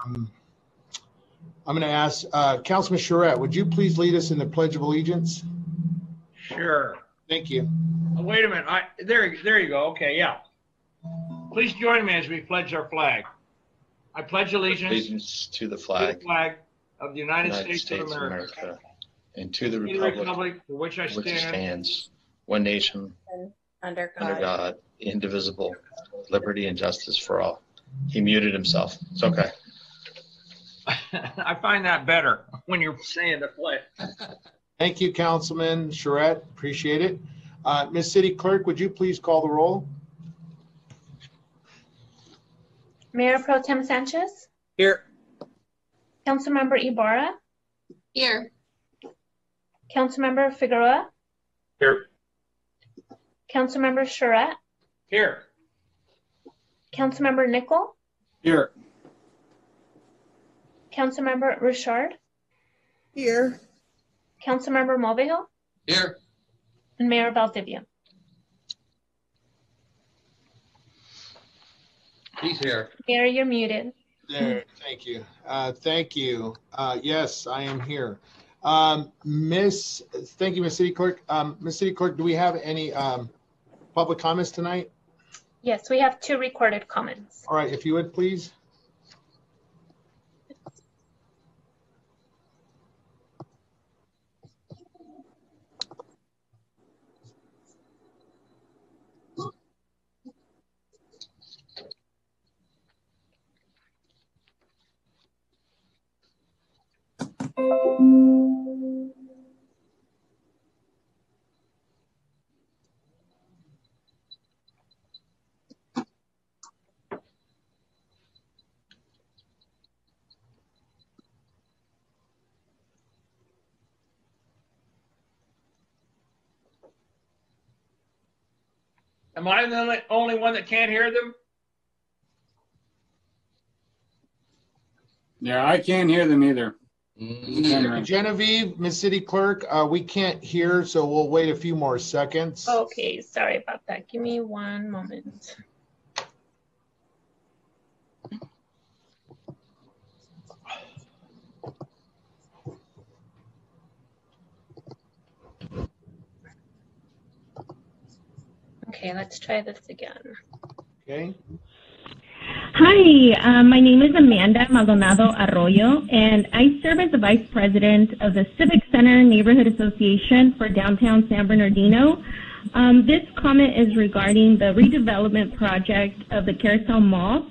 I'm going to ask Councilman Charette, would you please lead us in the Pledge of Allegiance? Sure. Thank you. Oh, wait a minute. There you go. Okay, yeah. Please join me as we pledge our flag. I pledge allegiance to the flag of the United States of America and to the republic for which I stands, one nation, under God, indivisible, liberty and justice for all. He muted himself. It's okay. I find that better when you're saying the pledge. Thank you, Councilman Charette. Appreciate it. Ms. City Clerk, would you please call the roll? Mayor Pro Tem Sanchez? Here. Councilmember Ibarra? Here. Councilmember Figueroa? Here. Councilmember Charette? Here. Councilmember Nickel? Here. Councilmember Richard? Here. Councilmember Movejo? Here. And Mayor Valdivia. He's here. Mayor, you're muted. There, thank you. Thank you. Yes, I am here. Thank you, Ms. City Clerk. Ms. City Clerk, do we have any public comments tonight? Yes, we have 2 recorded comments. All right, if you would, please. Am I the only one that can't hear them? Yeah, I can't hear them either. Genevieve, Ms. City Clerk, we can't hear, so we'll wait a few more seconds. Okay, sorry about that. Give me one moment. Okay, let's try this again. Okay. Hi, my name is Amanda Maldonado Arroyo, and I serve as the Vice President of the Civic Center Neighborhood Association for downtown San Bernardino. This comment is regarding the redevelopment project of the Carousel Mall.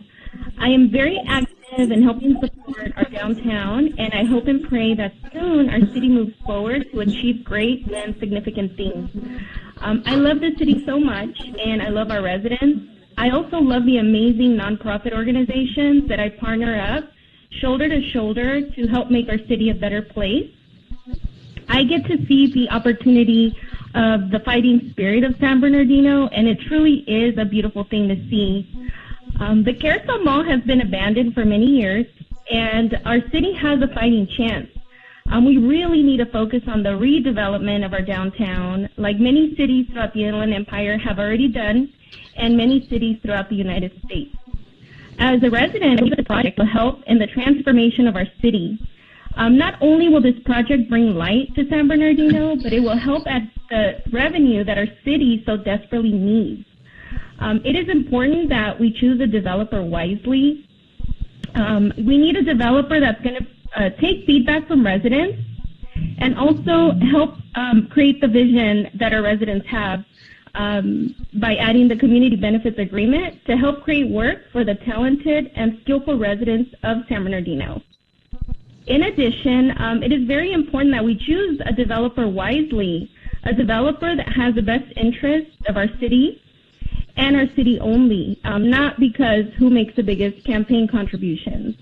I am very active in helping support our downtown, and I hope and pray that soon our city moves forward to achieve great and significant things. I love the city so much, and I love our residents. I also love the amazing nonprofit organizations that I partner up shoulder to shoulder to help make our city a better place. I get to see the opportunity of the fighting spirit of San Bernardino, and it truly is a beautiful thing to see. The Carousel Mall has been abandoned for many years, and our city has a fighting chance. We really need to focus on the redevelopment of our downtown, like many cities throughout the Inland Empire have already done, and many cities throughout the United States. As a resident, this project will help in the transformation of our city. Not only will this project bring light to San Bernardino, but it will help add the revenue that our city so desperately needs. It is important that we choose a developer wisely. We need a developer that's going to take feedback from residents and also help create the vision that our residents have by adding the community benefits agreement to help create work for the talented and skillful residents of San Bernardino. In addition, it is very important that we choose a developer wisely, a developer that has the best interests of our city and our city only, not because who makes the biggest campaign contributions.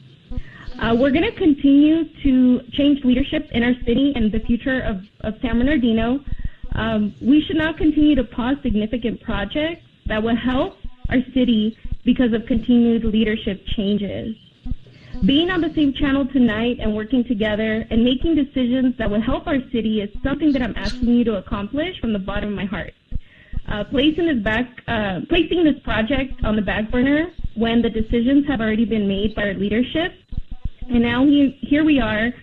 We're going to continue to change leadership in our city and the future of San Bernardino. We should not continue to pause significant projects that will help our city because of continued leadership changes. Being on the same channel tonight and working together and making decisions that will help our city is something that I'm asking you to accomplish from the bottom of my heart. Placing this project on the back burner when the decisions have already been made by our leadership And now here we are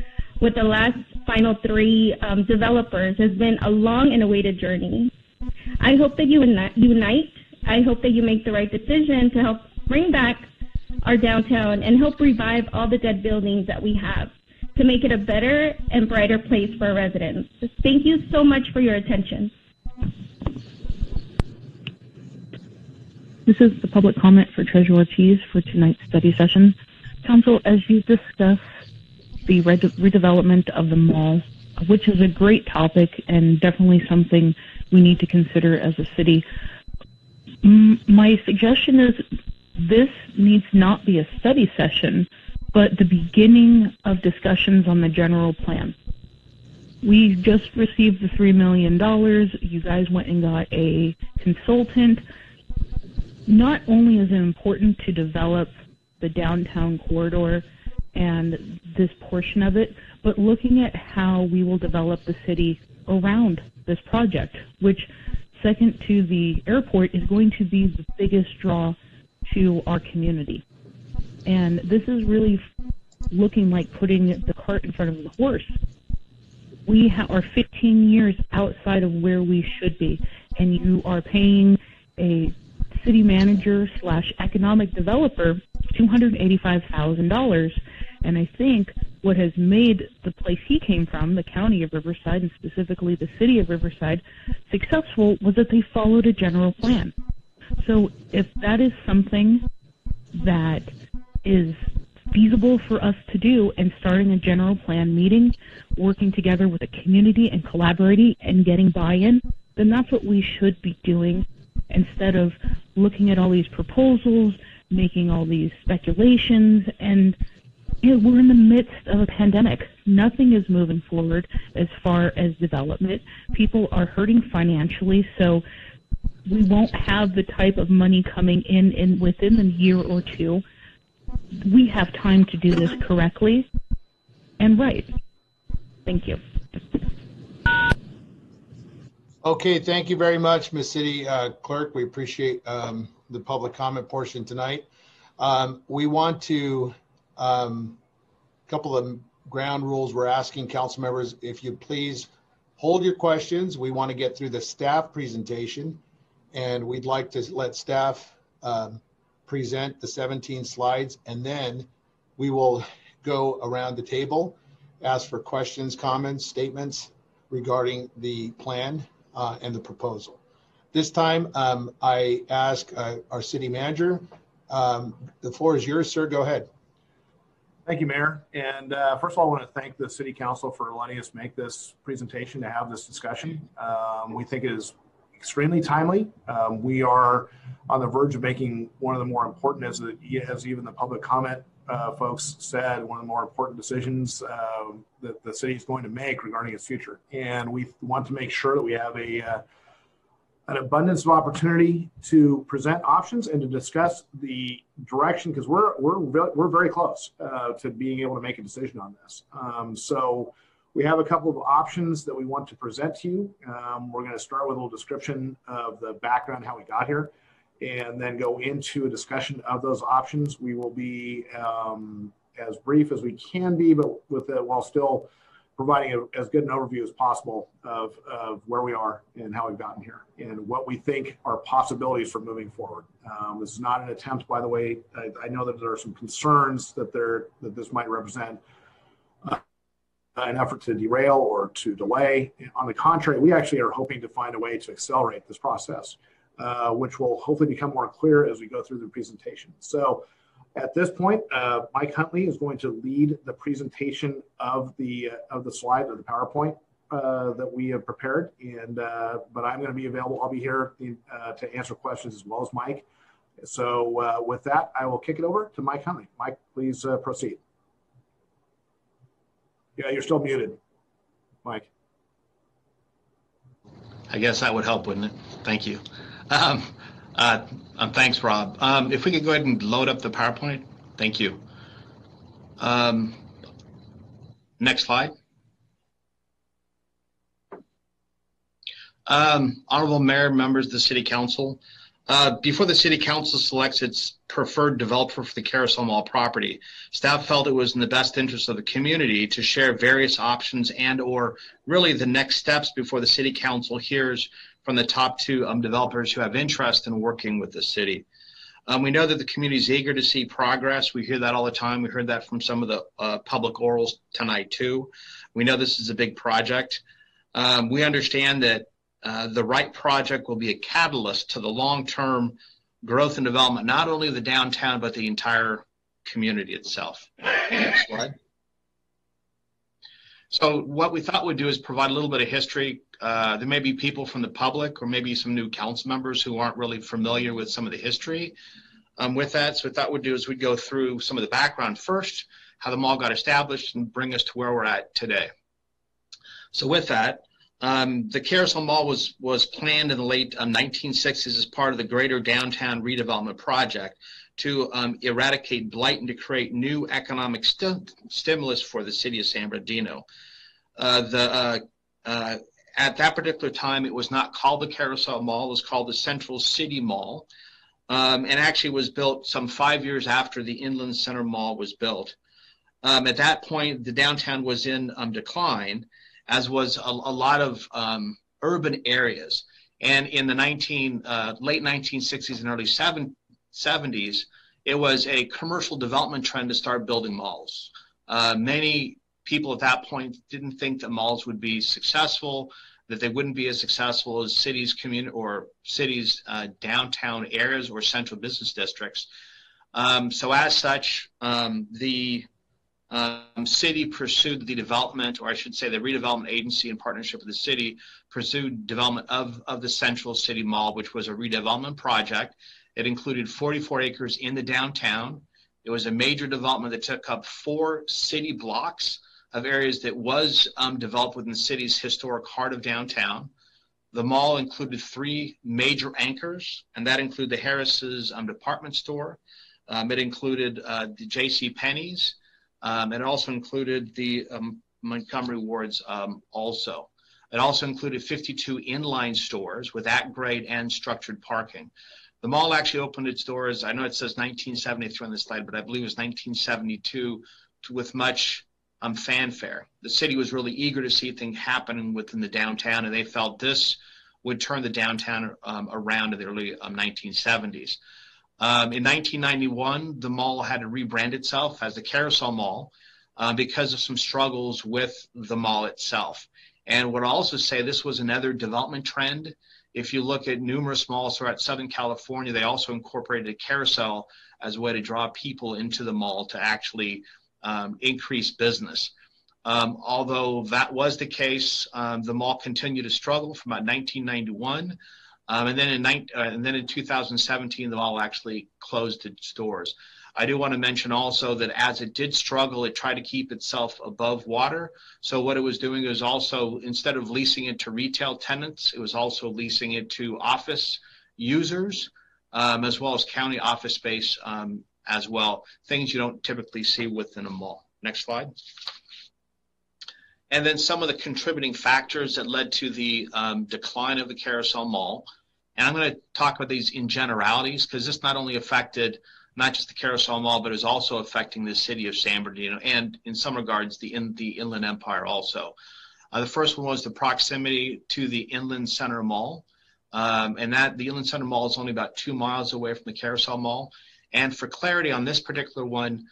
with the last final three developers. It's been a long and awaited journey. I hope that you unite. I hope that you make the right decision to help bring back our downtown and help revive all the dead buildings that we have to make it a better and brighter place for our residents. Thank you so much for your attention. This is the public comment for Treasurer Ortiz for tonight's study session. Council, as you discuss the redevelopment of the mall, which is a great topic and definitely something we need to consider as a city, my suggestion is this needs not be a study session, but the beginning of discussions on the general plan. We just received the $3 million. You guys went and got a consultant. Not only is it important to develop the downtown corridor and this portion of it, but looking at how we will develop the city around this project, which, second to the airport, is going to be the biggest draw to our community. And this is really looking like putting the cart in front of the horse. We are 15 years outside of where we should be, and you are paying a city manager / economic developer $285,000. And I think what has made the place he came from, the county of Riverside, and specifically the city of Riverside, successful was that they followed a general plan. So if that is something that is feasible for us to do, and starting a general plan meeting, working together with the community and collaborating and getting buy-in, then that's what we should be doing, instead of looking at all these proposals, making all these speculations. And we're in the midst of a pandemic. Nothing is moving forward as far as development. People are hurting financially, so we won't have the type of money coming in within a year or two. We have time to do this correctly and right. Thank you. Okay, thank you very much, Ms. City Clerk. We appreciate the public comment portion tonight. We want to, couple of ground rules we're asking council members, if you please hold your questions. We want to get through the staff presentation, and we'd like to let staff present the 17 slides, and then we will go around the table, ask for questions, comments, statements regarding the plan and the proposal. This time, I ask our city manager, the floor is yours, sir. Go ahead. Thank you, Mayor. And first of all, I want to thank the City Council for letting us make this presentation to have this discussion. We think it is extremely timely. We are on the verge of making one of the more important, as even the public comment folks said, one of the more important decisions that the city is going to make regarding its future. And we want to make sure that we have an abundance of opportunity to present options and to discuss the direction, because we're very close to being able to make a decision on this. So we have a couple of options that we want to present to you. We're going to start with a little description of the background, how we got here, and then go into a discussion of those options. We will be as brief as we can be, but while still providing as good an overview as possible of where we are and how we've gotten here and what we think are possibilities for moving forward. This is not an attempt, by the way. I know that there are some concerns that this might represent an effort to derail or to delay. On the contrary, we actually are hoping to find a way to accelerate this process, which will hopefully become more clear as we go through the presentation. So at this point, Mike Huntley is going to lead the presentation of the slide, of the PowerPoint that we have prepared. And but I'm going to be available. I'll be here to answer questions as well as Mike. So with that, I will kick it over to Mike Huntley. Mike, please proceed. Yeah, you're still muted, Mike. I guess that would help, wouldn't it? Thank you. Thanks, Rob. If we could go ahead and load up the PowerPoint. Thank you. Next slide. Honorable Mayor, members of the City Council, Before the city council selects its preferred developer for the Carousel Mall property, staff felt it was in the best interest of the community to share various options and or really the next steps before the city council hears from the top two developers who have interest in working with the city. We know that the community is eager to see progress. We hear that all the time. We heard that from some of the public orals tonight too. We know this is a big project. We understand that the right project will be a catalyst to the long-term growth and development, not only of the downtown, but the entire community itself. Next slide. So what we thought we'd do is provide a little bit of history. There may be people from the public or maybe some new council members who aren't really familiar with some of the history with that. So what we thought we'd do is we'd go through some of the background first, how the mall got established, and bring us to where we're at today. So with that, the Carousel Mall was planned in the late 1960s as part of the greater downtown redevelopment project to eradicate blight and to create new economic stimulus for the city of San Bernardino. At that particular time, it was not called the Carousel Mall, it was called the Central City Mall, and actually was built some 5 years after the Inland Center Mall was built. At that point, the downtown was in decline, as was a lot of urban areas. And in the late 1960s and early 70s, it was a commercial development trend to start building malls. Many people at that point didn't think that malls would be successful, that they wouldn't be as successful as cities, downtown areas or central business districts. So as such, the city pursued the development, or I should say the redevelopment agency in partnership with the city pursued development of the Central City Mall, which was a redevelopment project. It included 44 acres in the downtown. It was a major development that took up 4 city blocks of areas that was developed within the city's historic heart of downtown. The mall included 3 major anchors, and that included the Harris's department store. It included the J.C. Penney's. It also included the Montgomery Wards also. It also included 52 inline stores with at-grade and structured parking. The mall actually opened its doors, I know it says 1973 on this slide, but I believe it was 1972 with much fanfare. The city was really eager to see things happening within the downtown, and they felt this would turn the downtown around in the early 1970s. In 1991, the mall had to rebrand itself as the Carousel Mall because of some struggles with the mall itself. And what I'll also say, this was another development trend. If you look at numerous malls throughout Southern California, they also incorporated a carousel as a way to draw people into the mall to actually increase business. Although that was the case, the mall continued to struggle from about 1991. And then in 2017, the mall actually closed its doors. I do want to mention also that as it did struggle, it tried to keep itself above water. So what it was doing is also, instead of leasing it to retail tenants, it was also leasing it to office users, as well as county office space as well, things you don't typically see within a mall. Next slide. And then some of the contributing factors that led to the decline of the Carousel Mall. And I'm going to talk about these in generalities because this not only affected not just the Carousel Mall, but is also affecting the city of San Bernardino and in some regards the Inland Empire also. The first one was the proximity to the Inland Center Mall. And that the Inland Center Mall is only about 2 miles away from the Carousel Mall. And for clarity on this particular one,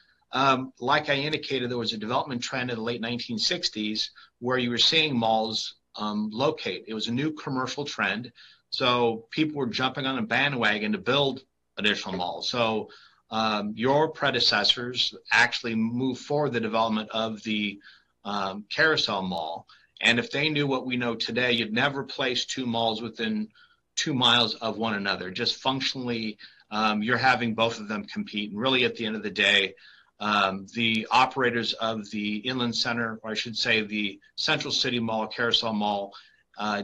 like I indicated, there was a development trend in the late 1960s where you were seeing malls locate. It was a new commercial trend. So people were jumping on a bandwagon to build additional malls. So your predecessors actually moved forward the development of the Carousel Mall. And if they knew what we know today, you'd never place 2 malls within 2 miles of one another. Just functionally, you're having both of them compete. And really at the end of the day, the operators of the Inland Center, or I should say the Central City Mall, Carousel Mall,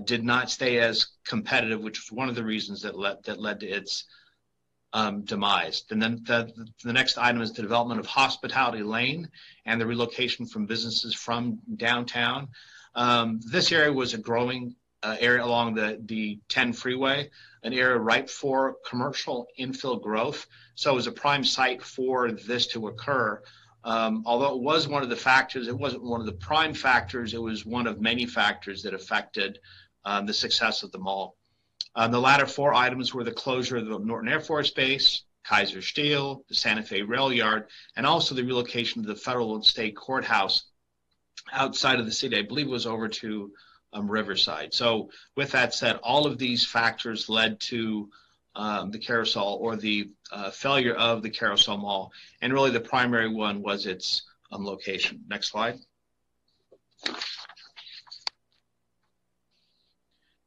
did not stay as competitive, which was one of the reasons that led to its demise. And then the next item is the development of Hospitality Lane and the relocation from businesses from downtown. This area was a growing area along the 10 freeway, an area ripe for commercial infill growth. So it was a prime site for this to occur. Although it was one of the factors, it wasn't one of the prime factors, it was one of many factors that affected the success of the mall. The latter four items were the closure of the Norton Air Force Base, Kaiser Steel, the Santa Fe Rail Yard, and also the relocation of the federal and state courthouse outside of the city. I believe it was over to Riverside. So with that said, all of these factors led to the Carousel, or the failure of the Carousel Mall. And really the primary one was its location. Next slide.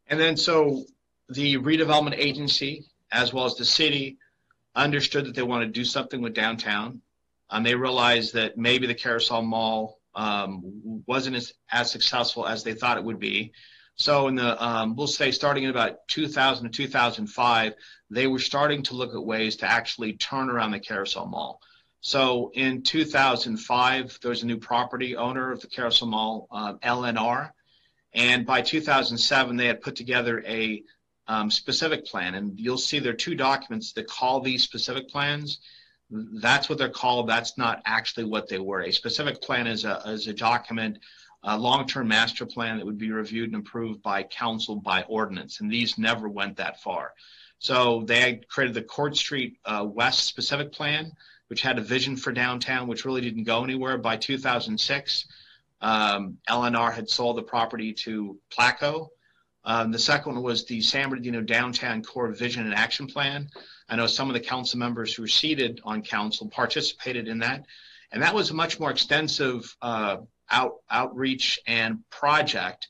And then so the redevelopment agency, as well as the city, understood that they wanted to do something with downtown. They realized that maybe the Carousel Mall wasn't as successful as they thought it would be. So in the, we'll say starting in about 2000 to 2005, they were starting to look at ways to actually turn around the Carousel Mall. So in 2005, there was a new property owner of the Carousel Mall, LNR. And by 2007, they had put together a specific plan. And you'll see there are two documents that call these specific plans. That's what they're called. That's not actually what they were. A specific plan is a document, a long-term master plan that would be reviewed and approved by council by ordinance. And these never went that far. So they created the Court Street West specific plan, which had a vision for downtown, which really didn't go anywhere. By 2006, LNR had sold the property to Placo. The second one was the San Bernardino Downtown Core Vision and Action Plan. I know some of the council members who were seated on council participated in that. And that was a much more extensive outreach and project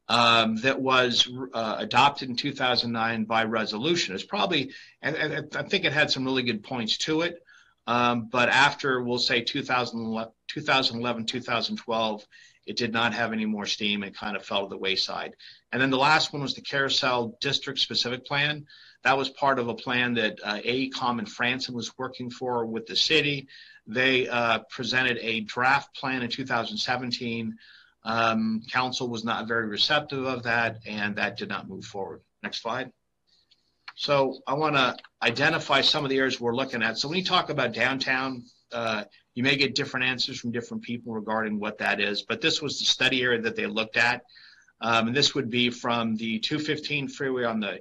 that was adopted in 2009 by resolution. It's probably, and I think it had some really good points to it. But after, we'll say 2011, 2012, it did not have any more steam. It kind of fell to the wayside. And then the last one was the Carousel District Specific Plan. That was part of a plan that AECOM and Franson was working for with the city. They presented a draft plan in 2017. Council was not very receptive of that, and that did not move forward. Next slide. So I want to identify some of the areas we're looking at. So when you talk about downtown, you may get different answers from different people regarding what that is, but this was the study area that they looked at. And this would be from the 215 freeway on the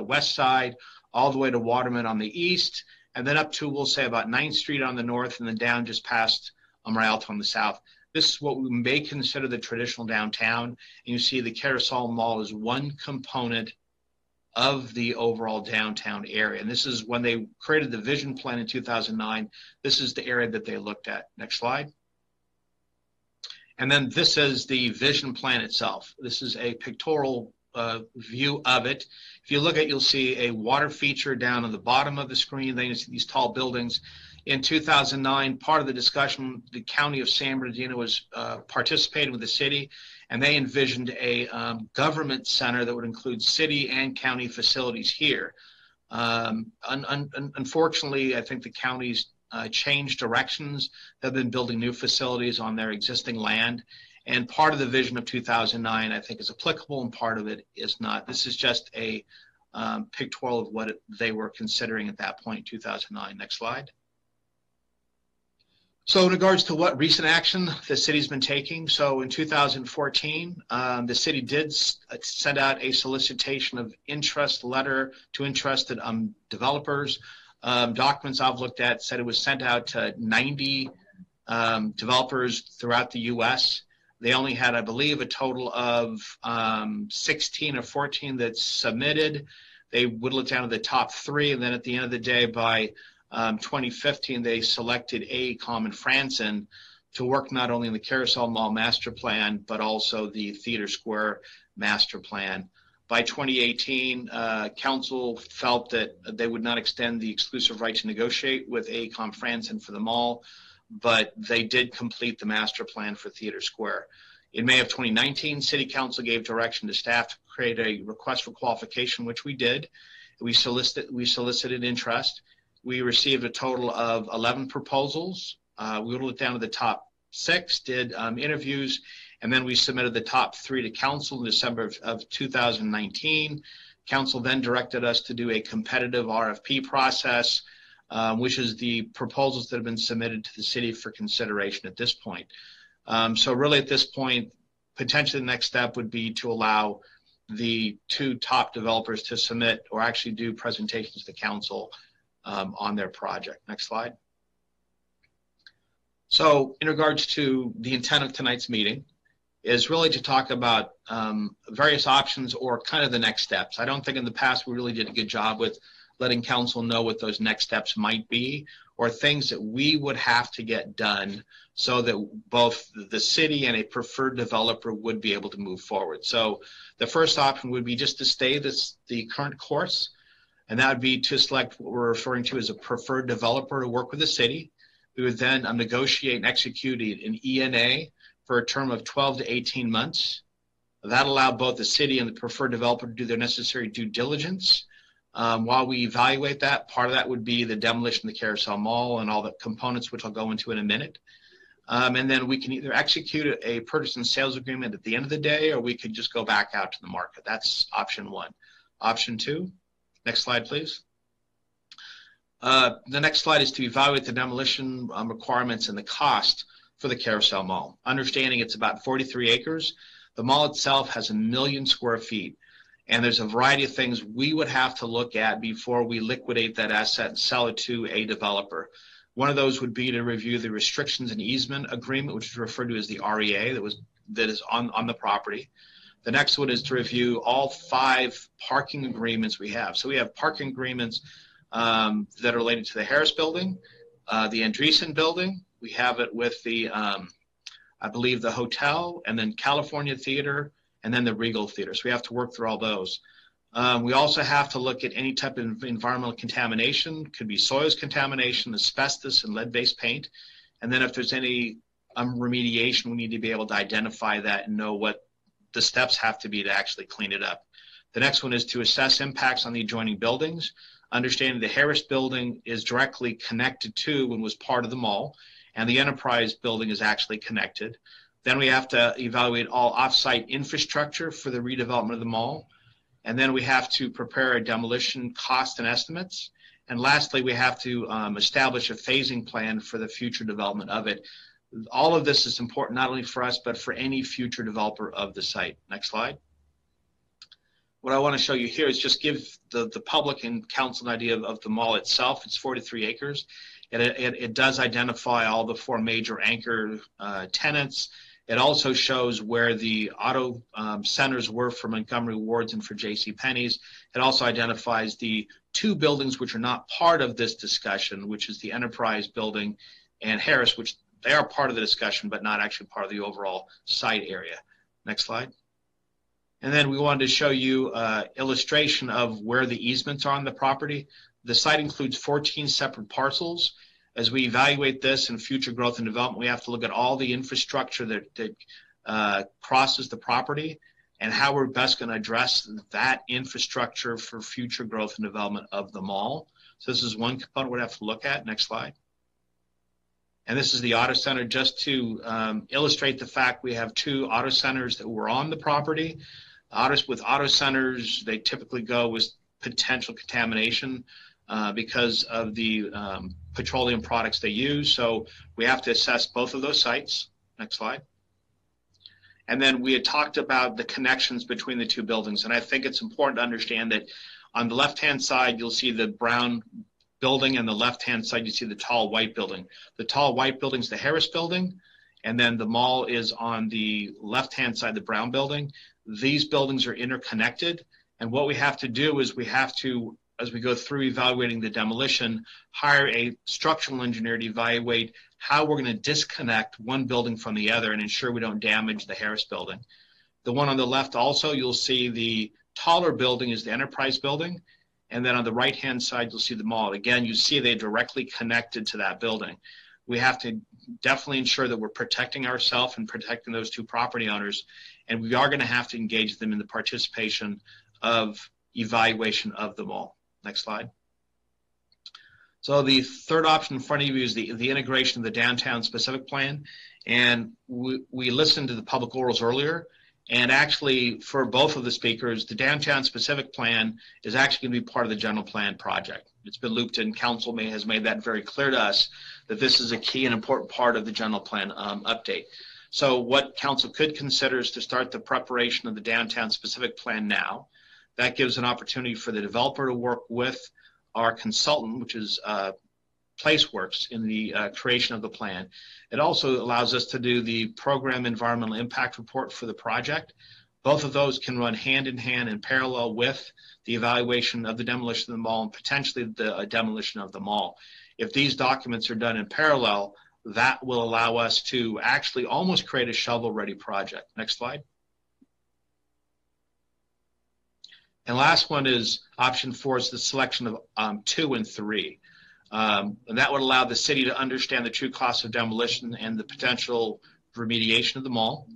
west side, all the way to Waterman on the east, and then up to, we'll say, about 9th Street on the north, and then down just past Rialto on the south. This is what we may consider the traditional downtown. And you see the Carousel Mall is one component of the overall downtown area. And this is when they created the vision plan in 2009. This is the area that they looked at. Next slide. And then this is the vision plan itself. This is a pictorial view of it. If you look at it, you'll see a water feature down on the bottom of the screen. Then you see these tall buildings. In 2009, part of the discussion, the county of San Bernardino was participating with the city, and they envisioned a government center that would include city and county facilities here. Unfortunately, I think the counties changed directions. They've been building new facilities on their existing land. And part of the vision of 2009, I think, is applicable, and part of it is not. This is just a pictorial of what they were considering at that point in 2009. Next slide. So in regards to what recent action the city's been taking, so in 2014, the city did send out a solicitation of interest letter to interested developers. Documents I've looked at said it was sent out to 90 developers throughout the U.S. They only had, I believe, a total of 16 or 14 that submitted. They whittled it down to the top 3, and then at the end of the day, by 2015, they selected AECOM and Franson to work not only in the Carousel Mall master plan, but also the Theater Square master plan. By 2018, council felt that they would not extend the exclusive right to negotiate with AECOM Franson for the mall, but they did complete the master plan for Theater Square. In May of 2019, City Council gave direction to staff to create a request for qualification, which we did. We solicited interest. We received a total of 11 proposals. We whittled it down to the top 6, did interviews, And then we submitted the top 3 to council in December of 2019. Council then directed us to do a competitive RFP process, which is the proposals that have been submitted to the city for consideration at this point. So really at this point, potentially the next step would be to allow the 2 top developers to submit or actually do presentations to council on their project. Next slide. So in regards to the intent of tonight's meeting is really to talk about various options or kind of the next steps. I don't think in the past we really did a good job with letting council know what those next steps might be or things that we would have to get done so that both the city and a preferred developer would be able to move forward. So the first option would be just to stay the current course, and that would be to select what we're referring to as a preferred developer to work with the city. We would then negotiate and execute an ENA for a term of 12 to 18 months. That allowed both the city and the preferred developer to do their necessary due diligence. While we evaluate that, part of that would be the demolition of the Carousel Mall and all the components, which I'll go into in a minute. And then we can either execute a purchase and sales agreement at the end of the day, or we could just go back out to the market. That's option 1. Option 2, next slide, please. The next slide is to evaluate the demolition requirements and the cost for the Carousel Mall. Understanding it's about 43 acres. The mall itself has 1 million square feet. And there's a variety of things we would have to look at before we liquidate that asset and sell it to a developer. One of those would be to review the restrictions and easement agreement, which is referred to as the REA that is on the property. The next one is to review all 5 parking agreements we have. So we have parking agreements that are related to the Harris Building, the Andreessen Building. We have it with the, I believe, the hotel, and then California Theater, and then the Regal Theater. So we have to work through all those. We also have to look at any type of environmental contamination. Could be soils contamination, asbestos, and lead-based paint. And then if there's any remediation, we need to be able to identify that and know what the steps have to be to actually clean it up. The next one is to assess impacts on the adjoining buildings. Understanding the Harris Building is directly connected to and was part of the mall, and the Enterprise Building is actually connected. Then we have to evaluate all off-site infrastructure for the redevelopment of the mall. And then we have to prepare a demolition cost and estimates. And lastly, we have to establish a phasing plan for the future development of it. All of this is important not only for us, but for any future developer of the site. Next slide. What I want to show you here is just give the public and council an idea of the mall itself. It's 43 acres. It does identify all the 4 major anchor tenants. It also shows where the auto centers were for Montgomery Wards and for JCPenney's. It also identifies the 2 buildings which are not part of this discussion, which is the Enterprise Building and Harris, which they are part of the discussion, but not actually part of the overall site area. Next slide. And then we wanted to show you illustration of where the easements are on the property. The site includes 14 separate parcels. As we evaluate this and future growth and development, we have to look at all the infrastructure that crosses the property and how we're best going to address that infrastructure for future growth and development of the mall. So this is one component we'd have to look at. Next slide. And this is the auto center, just to illustrate the fact we have 2 auto centers that were on the property. With auto centers, they typically go with potential contamination because of the petroleum products they use. So we have to assess both of those sites. Next slide. And then we had talked about the connections between the 2 buildings. And I think it's important to understand that on the left-hand side, you'll see the brown building, and the left-hand side, you see the tall white building. The tall white building is the Harris Building, and then the mall is on the left-hand side, the brown building. These buildings are interconnected. And what we have to do is we have to, as we go through evaluating the demolition, hire a structural engineer to evaluate how we're going to disconnect one building from the other and ensure we don't damage the Harris Building. The one on the left also, you'll see the taller building is the Enterprise Building. And then on the right-hand side, you'll see the mall. Again, you see they're directly connected to that building. We have to definitely ensure that we're protecting ourselves and protecting those 2 property owners. And we are going to have to engage them in the participation of evaluation of the mall. Next slide. So the third option in front of you is the integration of the downtown specific plan. And we listened to the public orals earlier, and actually for both of the speakers, the downtown specific plan is actually going to be part of the general plan project. It's been looped in. Council has made that very clear to us that this is a key and important part of the general plan update. So what council could consider is to start the preparation of the downtown specific plan now. That gives an opportunity for the developer to work with our consultant, which is PlaceWorks, in the creation of the plan. It also allows us to do the program environmental impact report for the project. Both of those can run hand in hand in parallel with the evaluation of the demolition of the mall and potentially the demolition of the mall. If these documents are done in parallel, that will allow us to actually almost create a shovel-ready project. Next slide. And last one is option 4 is the selection of 2 and 3. And that would allow the city to understand the true cost of demolition and the potential remediation of the mall.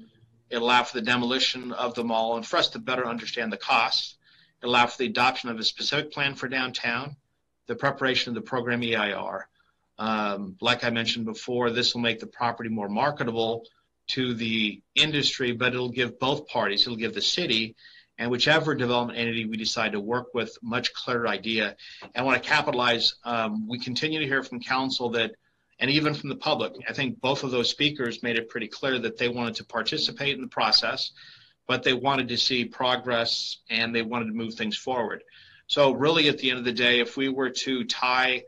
It allowed for the demolition of the mall and for us to better understand the costs. It allowed for the adoption of a specific plan for downtown, the preparation of the program EIR. Like I mentioned before, this will make the property more marketable to the industry, but it'll give both parties, it'll give the city and whichever development entity we decide to work with much clearer idea. And I want to capitalize, we continue to hear from council that, and even from the public, I think both of those speakers made it pretty clear that they wanted to participate in the process, but they wanted to see progress and they wanted to move things forward. So really at the end of the day, if we were to tie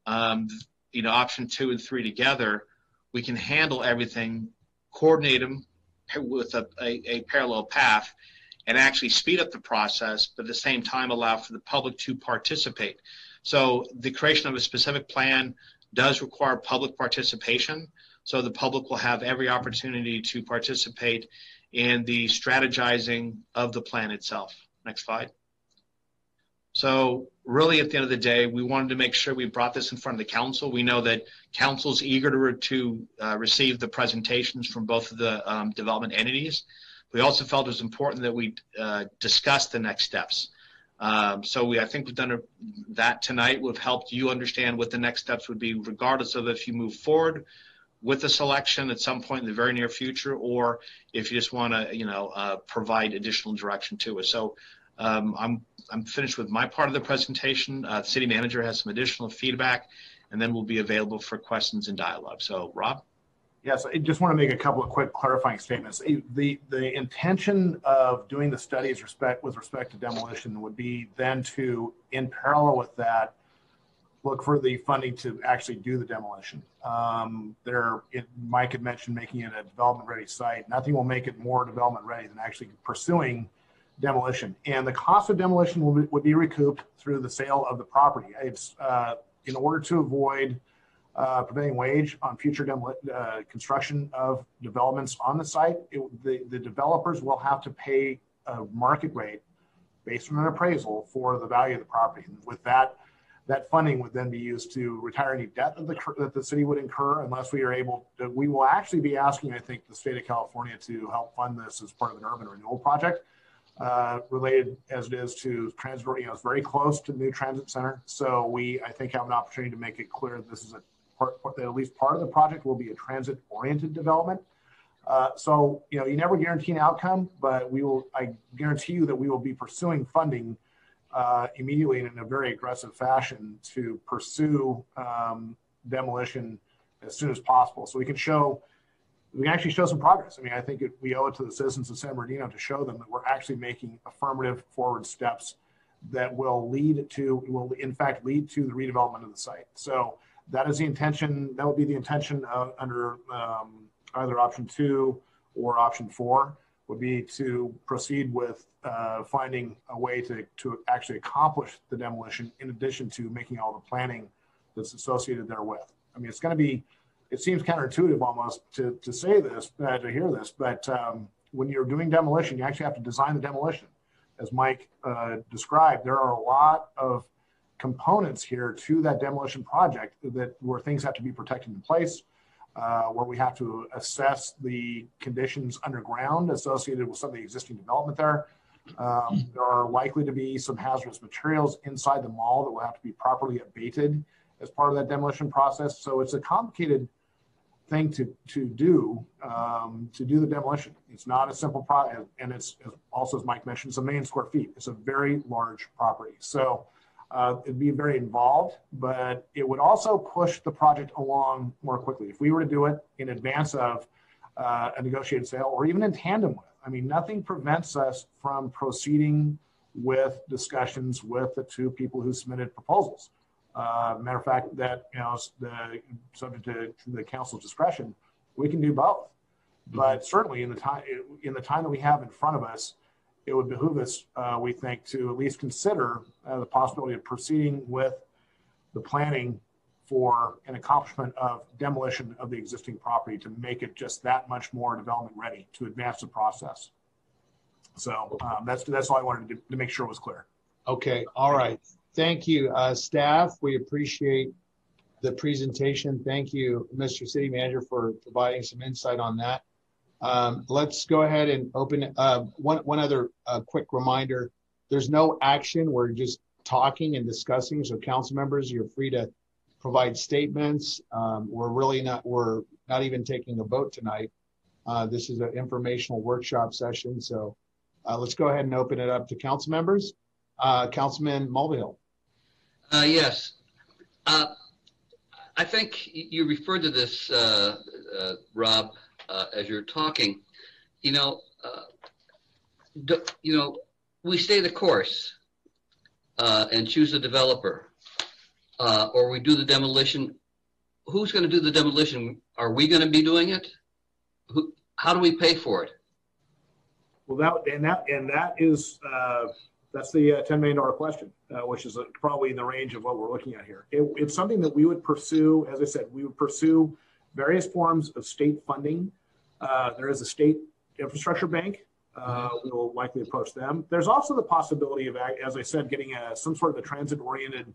option 2 and 3 together, we can handle everything, coordinate them with a parallel path, and actually speed up the process, but at the same time allow for the public to participate. So the creation of a specific plan does require public participation. So the public will have every opportunity to participate in the strategizing of the plan itself. Next slide. So really at the end of the day, we wanted to make sure we brought this in front of the council. We know that council's eager to receive the presentations from both of the development entities. We also felt it was important that we discuss the next steps. I think we've done that tonight. We've helped you understand what the next steps would be, regardless of if you move forward with a selection at some point in the very near future, or if you just want to, provide additional direction to us. So I'm finished with my part of the presentation. The city manager has some additional feedback, and then we'll be available for questions and dialogue. So, Rob? Yes, I just want to make a couple of quick clarifying statements. The intention of doing the studies with respect to demolition would be then to, in parallel with that, look for the funding to actually do the demolition. Mike had mentioned making it a development-ready site. Nothing will make it more development-ready than actually pursuing demolition. And the cost of demolition would be recouped through the sale of the property. It's in order to avoid prevailing wage on future construction of developments on the site, the developers will have to pay a market rate based on an appraisal for the value of the property. And with that funding would then be used to retire any debt that the city would incur, unless we are able to. We will actually be asking, I think, the state of California to help fund this as part of an urban renewal project, related as it is to transit. It's very close to the new transit center. So we, I think, have an opportunity to make it clear that this is that at least part of the project will be a transit-oriented development. So, you never guarantee an outcome, but I guarantee you that we will be pursuing funding immediately and in a very aggressive fashion to pursue demolition as soon as possible. So we can actually show some progress. I mean, I think we owe it to the citizens of San Bernardino to show them that we're actually making affirmative forward steps that will in fact lead to the redevelopment of the site. So that is the intention. That would be the intention under either option 2 or option 4 would be to proceed with finding a way to actually accomplish the demolition in addition to making all the planning that's associated therewith. I mean, it seems counterintuitive almost to say this, to hear this, but when you're doing demolition, you actually have to design the demolition. As Mike described, there are a lot of components here to that demolition project where things have to be protected in place, where we have to assess the conditions underground associated with some of the existing development there. There are likely to be some hazardous materials inside the mall that will have to be properly abated as part of that demolition process. So it's a complicated thing to do the demolition. It's not a simple project, and it's also, as Mike mentioned, it's 1 million square feet. It's a very large property. So it'd be very involved, but it would also push the project along more quickly. If we were to do it in advance of a negotiated sale or even in tandem with, I mean, nothing prevents us from proceeding with discussions with the 2 people who submitted proposals. Matter of fact, that, you know, subject to the council's discretion, we can do both. But certainly in the time that we have in front of us, it would behoove us, we think, to at least consider the possibility of proceeding with the planning for an accomplishment of demolition of the existing property to make it just that much more development ready to advance the process. So that's all I wanted to make sure was clear. Okay. All right. Thank you, staff. We appreciate the presentation. Thank you, Mr. City Manager, for providing some insight on that. Let's go ahead and open one other quick reminder. There's no action. We're just talking and discussing. So council members, you're free to provide statements. We're not even taking a vote tonight. This is an informational workshop session. So let's go ahead and open it up to council members. Councilman Mulvihill. Yes. I think you referred to this, Rob, as you're talking. We stay the course and choose a developer, or we do the demolition. Who's going to do the demolition? Are we going to be doing it? How do we pay for it? Well, that is that's the $10 million question, which is probably in the range of what we're looking at here. It's something that we would pursue. As I said, we would pursue various forms of state funding. There is a state infrastructure bank. We will likely approach them. There's also the possibility of, as I said, getting some sort of a transit-oriented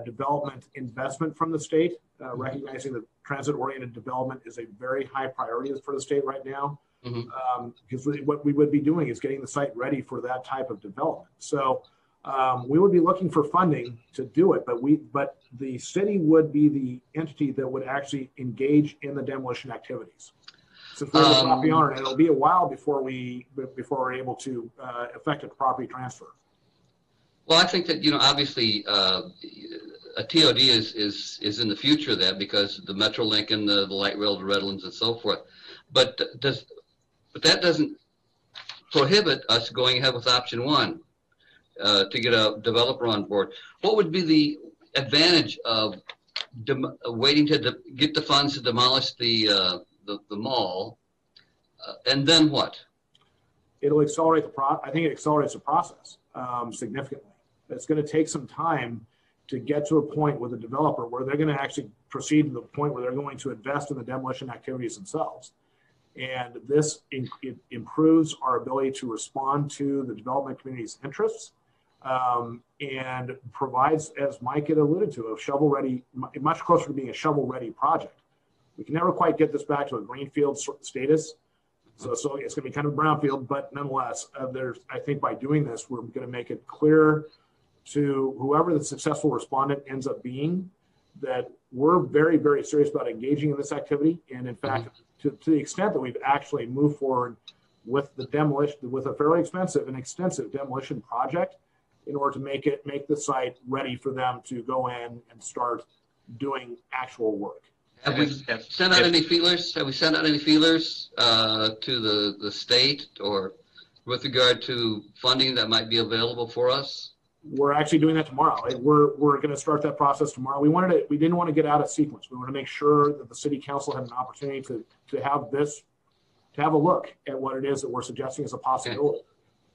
development investment from the state, recognizing that transit-oriented development is a very high priority for the state right now. Because what we would be doing is getting the site ready for that type of development. So we would be looking for funding to do it, but the city would be the entity that would actually engage in the demolition activities. Since we're the property owner, and it'll be a while before we're able to effect a property transfer. Well, I think that, obviously a TOD is in the future of that, because the Metrolink and the light rail to Redlands and so forth. But that doesn't prohibit us going ahead with option 1 to get a developer on board. What would be the advantage of waiting to get the funds to demolish the mall, and then what? It'll accelerate I think it accelerates the process significantly. It's going to take some time to get to a point with a developer where they're going to actually proceed to the point where they're going to invest in the demolition activities themselves. And this improves our ability to respond to the development community's interests, and provides, as Mike had alluded to, a shovel-ready, much closer to being a shovel-ready project. We can never quite get this back to a greenfield status, so it's going to be kind of brownfield, but nonetheless, I think by doing this, we're going to make it clear to whoever the successful respondent ends up being that we're very, very serious about engaging in this activity. And in fact, to the extent that we've actually moved forward with the demolition, with a fairly expensive and extensive demolition project, in order to make the site ready for them to go in and start doing actual work. Have we sent out any feelers? Have we sent out any feelers to the state, or with regard to funding that might be available for us? We're actually doing that tomorrow. We're going to start that process tomorrow. We didn't want to get out of sequence. We want to make sure that the city council had an opportunity to have a look at what it is that we're suggesting as a possibility.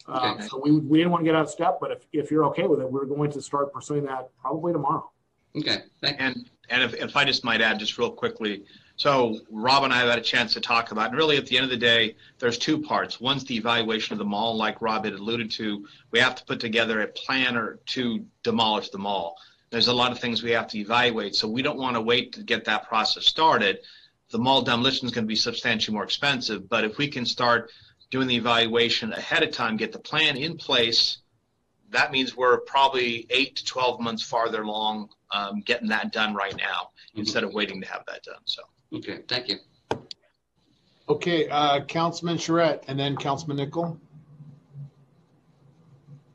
Okay. So we didn't want to get out of step, but if you're okay with it, we're going to start pursuing that probably tomorrow. Okay. And if I just might add just real quickly, so Rob and I have had a chance to talk about, and really at the end of the day, there's 2 parts. One's the evaluation of the mall, like Rob had alluded to. We have to put together a plan to demolish the mall. There's a lot of things we have to evaluate, so we don't want to wait to get that process started. The mall demolition is going to be substantially more expensive, but if we can start doing the evaluation ahead of time, get the plan in place, that means we're probably 8 to 12 months farther along getting that done right now, instead of waiting to have that done. So Okay, thank you. Okay, Councilman Charette and then Councilman Nickel.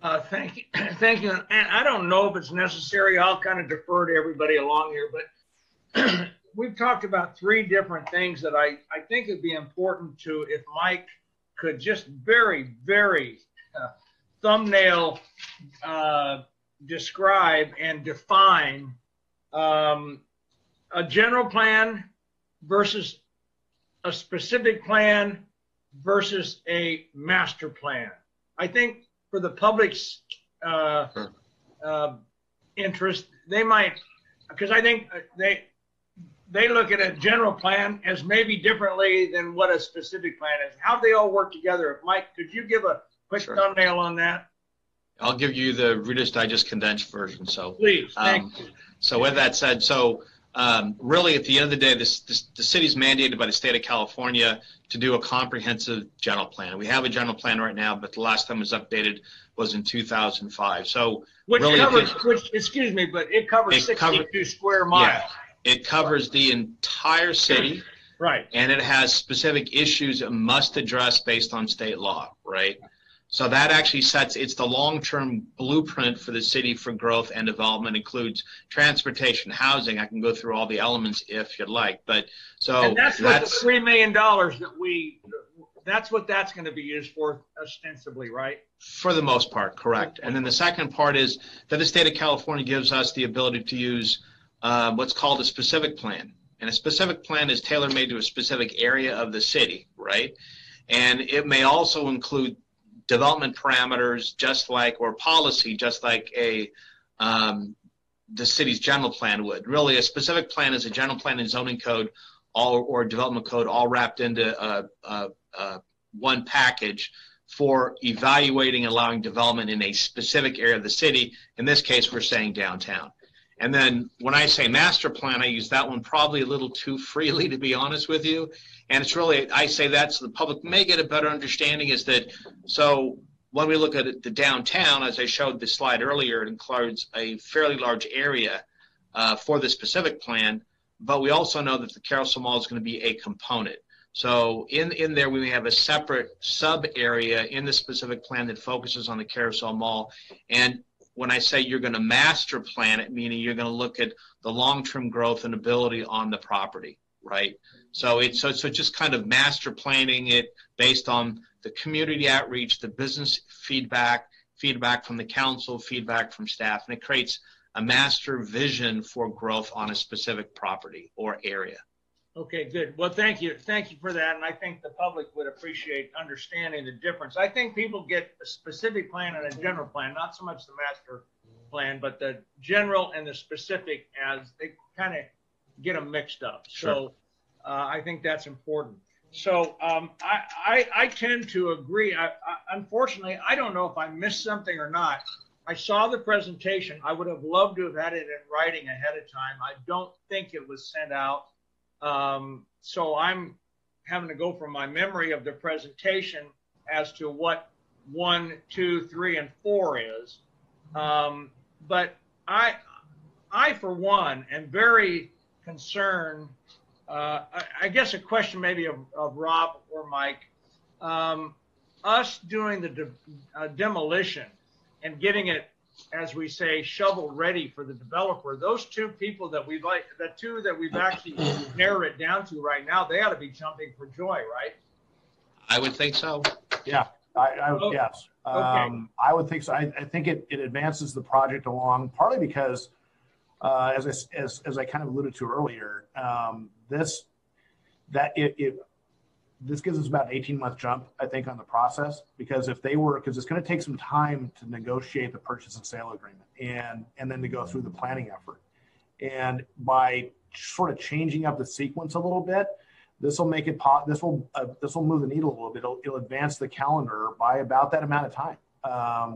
Thank you. Thank you. And I don't know if it's necessary. I'll kind of defer to everybody along here, but we've talked about three different things that I think it'd be important to, if Mike could just very, very thumbnail describe and define a general plan versus a specific plan versus a master plan. I think for the public's interest, they might, because I think they look at a general plan as maybe differently than what a specific plan is. How they all work together. Mike, could you give a quick thumbnail on that? I'll give you the Reader's Digest condensed version. So please, thank you. So with that said, really at the end of the day, the city's mandated by the state of California to do a comprehensive general plan. We have a general plan right now, but the last time it was updated was in 2005. So which really covers, excuse me, but it covers 62 square miles. Yeah, it covers the entire city. Right. And it has specific issues it must address based on state law, right? So that actually it's the long-term blueprint for the city for growth and development. Includes transportation, housing. I can go through all the elements if you'd like, but so and that's what the $3 million that's what that's going to be used for ostensibly, right? For the most part, correct. And then the second part is that the state of California gives us the ability to use what's called a specific plan. And a specific plan is tailor-made to a specific area of the city, right? And it may also include development parameters, or policy, just like the city's general plan would. Really, a specific plan is a general plan and zoning code, or development code, all wrapped into one package for evaluating and allowing development in a specific area of the city. In this case, we're saying downtown. And then when I say master plan, I use that one probably a little too freely, to be honest with you. And it's really, I say that so the public may get a better understanding, is that, so when we look at the downtown, as I showed the slide earlier, it includes a fairly large area for the specific plan, but we also know that the Carousel Mall is going to be a component. So in there, we may have a separate sub area in the specific plan that focuses on the Carousel Mall. And when I say you're going to master plan it, meaning you're going to look at the long-term growth and ability on the property, right? So it's just kind of master planning it based on the community outreach, the business feedback from the council, feedback from staff, and it creates a master vision for growth on a specific property or area. Okay, good. Well, thank you. Thank you for that. And I think the public would appreciate understanding the difference. I think people get a specific plan and a general plan, not so much the master plan, but the general and the specific, as they kind of get them mixed up. Sure. So I think that's important. So I tend to agree. Unfortunately, I don't know if I missed something or not. I saw the presentation. I would have loved to have had it in writing ahead of time. I don't think it was sent out. So I'm having to go from my memory of the presentation as to what 1, 2, 3, and 4 is. But I for one am very concerned. I guess a question maybe of Rob or Mike. Us doing the demolition and getting it, as we say, shovel ready for the developer, those two people that we've actually narrowed it down to right now, they ought to be jumping for joy, right? I would think so. Yeah, I would, yes. Okay. I would think so. I think it advances the project along, partly because, as I kind of alluded to earlier, this gives us about an 18-month jump, I think, on the process, because it's going to take some time to negotiate the purchase and sale agreement and then to go through the planning effort. And by sort of changing up the sequence a little bit, this will make it this will move the needle a little bit. It'll advance the calendar by about that amount of time.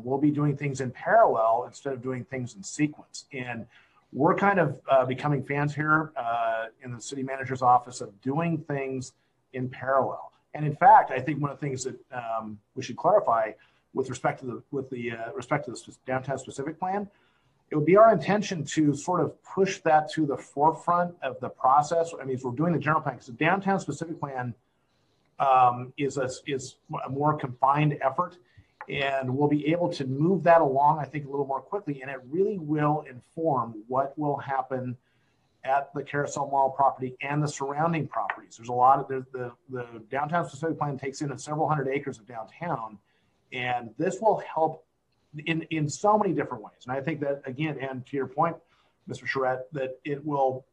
We'll be doing things in parallel instead of doing things in sequence. And we're kind of becoming fans here in the city manager's office of doing things in parallel. And in fact, I think one of the things that we should clarify with respect to the downtown specific plan, it would be our intention to sort of push that to the forefront of the process. I mean, as we're doing the general plan, because the downtown specific plan is a more confined effort, and we'll be able to move that along, I think, a little more quickly, and it really will inform what will happen at the Carousel Mall property and the surrounding properties. There's a lot of the downtown specific plan takes in several hundred acres of downtown, and this will help in so many different ways. And I think that, again, and to your point, Mr. Charette, that it'll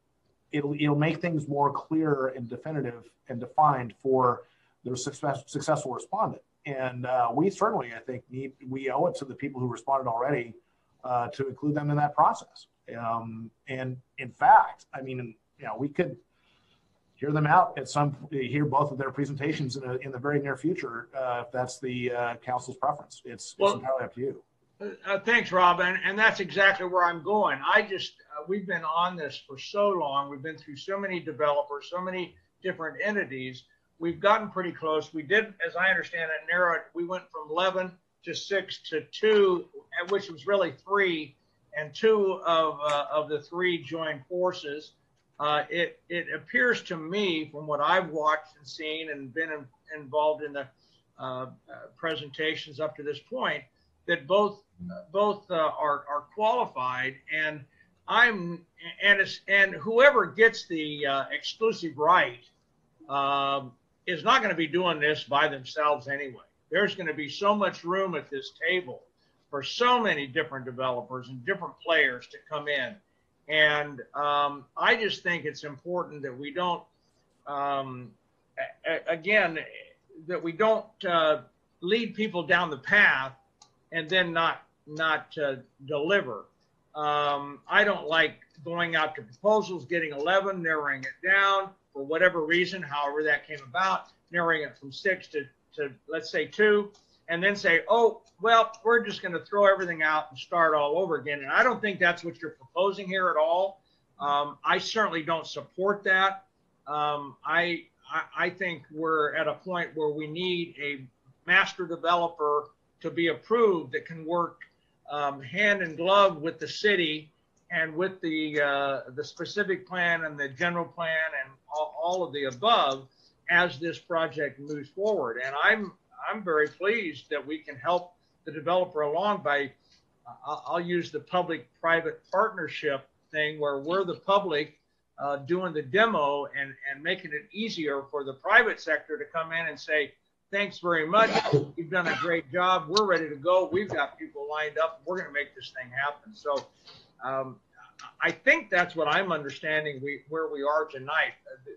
make things more clear and definitive and defined for the successful respondent. And we certainly, I think, we owe it to the people who responded already to include them in that process. And in fact, I mean, we could hear them out hear both of their presentations in the very near future, if that's the council's preference. It's entirely up to you. Thanks, Rob, and that's exactly where I'm going. We've been on this for so long. We've been through so many developers, so many different entities. We've gotten pretty close. We did, as I understand it, narrow it. We went from 11 to 6 to 2, which was really 3, and 2 of the 3 joined forces. It appears to me, from what I've watched and seen and been involved in the presentations up to this point, that both are qualified, and whoever gets the exclusive right is not going to be doing this by themselves anyway. There's going to be so much room at this table for so many different developers and different players to come in. And I just think it's important that we don't, lead people down the path and then not deliver. I don't like going out to proposals, getting 11, narrowing it down for whatever reason, however that came about, narrowing it from 6 to let's say 2, and then say, oh, well, we're just going to throw everything out and start all over again. And I don't think that's what you're proposing here at all. I certainly don't support that. I think we're at a point where we need a master developer to be approved that can work hand in glove with the city and with the specific plan and the general plan and all of the above as this project moves forward. And I'm very pleased that we can help the developer along by, I'll use the public-private partnership thing, where we're the public doing the demo and making it easier for the private sector to come in and say, thanks very much. You've done a great job. We're ready to go. We've got people lined up. We're going to make this thing happen. So I think that's what I'm understanding where we are tonight.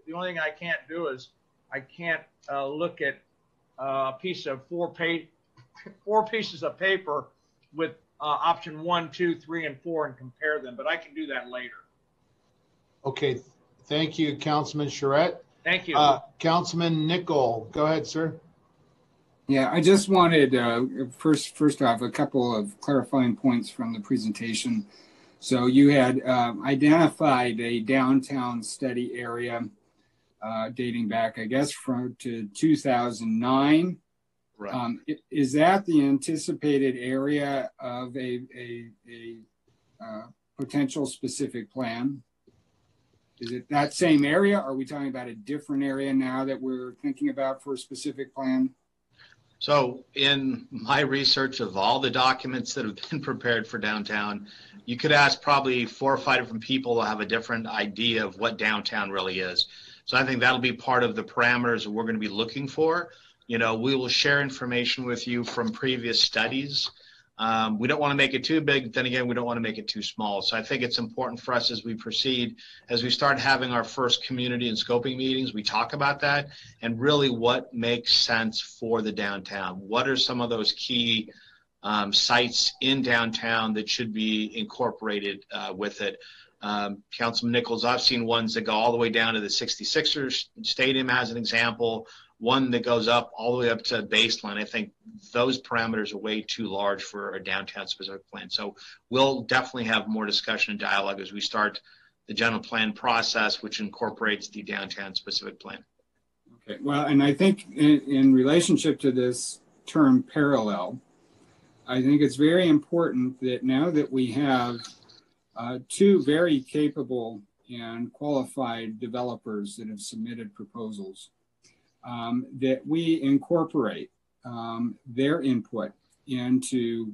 The only thing I can't do is I can't look at a piece of 4 pieces of paper with option 1, 2, 3, and 4 and compare them, but I can do that later. Okay. Thank you, Councilman Charette. Thank you. Councilman Nickel, go ahead, sir. Yeah, I just wanted, first off, a couple of clarifying points from the presentation. So you had identified a downtown study area dating back, I guess, to 2009. Right. Is that the anticipated area of a potential specific plan? Is it that same area? Or are we talking about a different area now that we're thinking about for a specific plan? So in my research of all the documents that have been prepared for downtown, you could ask probably 4 or 5 different people to have a different idea of what downtown really is. So I think that'll be part of the parameters that we're going to be looking for. We will share information with you from previous studies. We don't want to make it too big. Then again, we don't want to make it too small. So I think it's important for us as we proceed, as we start having our first community and scoping meetings, we talk about that and really what makes sense for the downtown. What are some of those key sites in downtown that should be incorporated with it? Councilman Nichols, I've seen ones that go all the way down to the 66ers Stadium as an example, one that goes up all the way up to baseline. I think those parameters are way too large for a downtown specific plan. So we'll definitely have more discussion and dialogue as we start the general plan process, which incorporates the downtown specific plan. Okay, well, and I think in relationship to this term parallel, I think it's very important that now that we have two very capable and qualified developers that have submitted proposals, that we incorporate their input into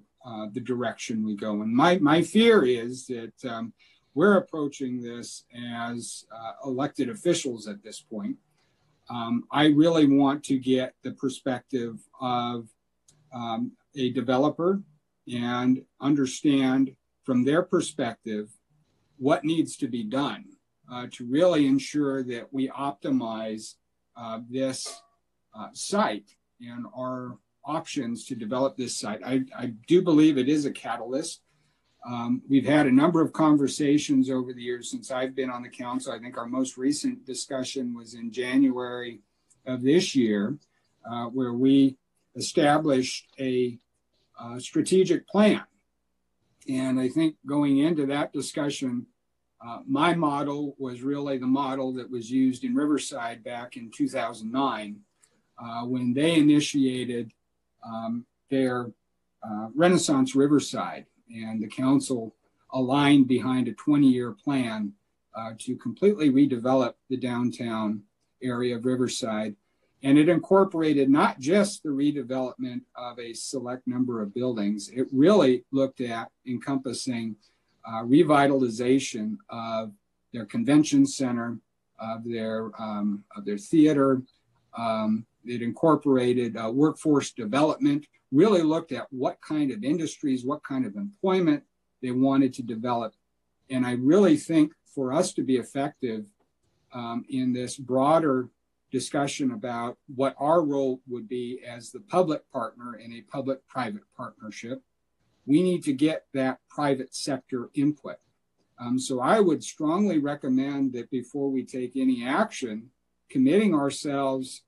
the direction we go. And my fear is that we're approaching this as elected officials at this point. I really want to get the perspective of a developer and understand from their perspective what needs to be done to really ensure that we optimize this site and our options to develop this site. I do believe it is a catalyst. We've had a number of conversations over the years since I've been on the council. I think our most recent discussion was in January of this year, where we established a strategic plan. And I think going into that discussion, my model was really the model that was used in Riverside back in 2009, when they initiated their Renaissance Riverside, and the council aligned behind a 20-year plan to completely redevelop the downtown area of Riverside. And it incorporated not just the redevelopment of a select number of buildings, it really looked at encompassing revitalization of their convention center, of their theater. It incorporated workforce development, really looked at what kind of industries, what kind of employment they wanted to develop. And I really think for us to be effective in this broader discussion about what our role would be as the public partner in a public-private partnership, we need to get that private sector input. So I would strongly recommend that before we take any action, committing ourselves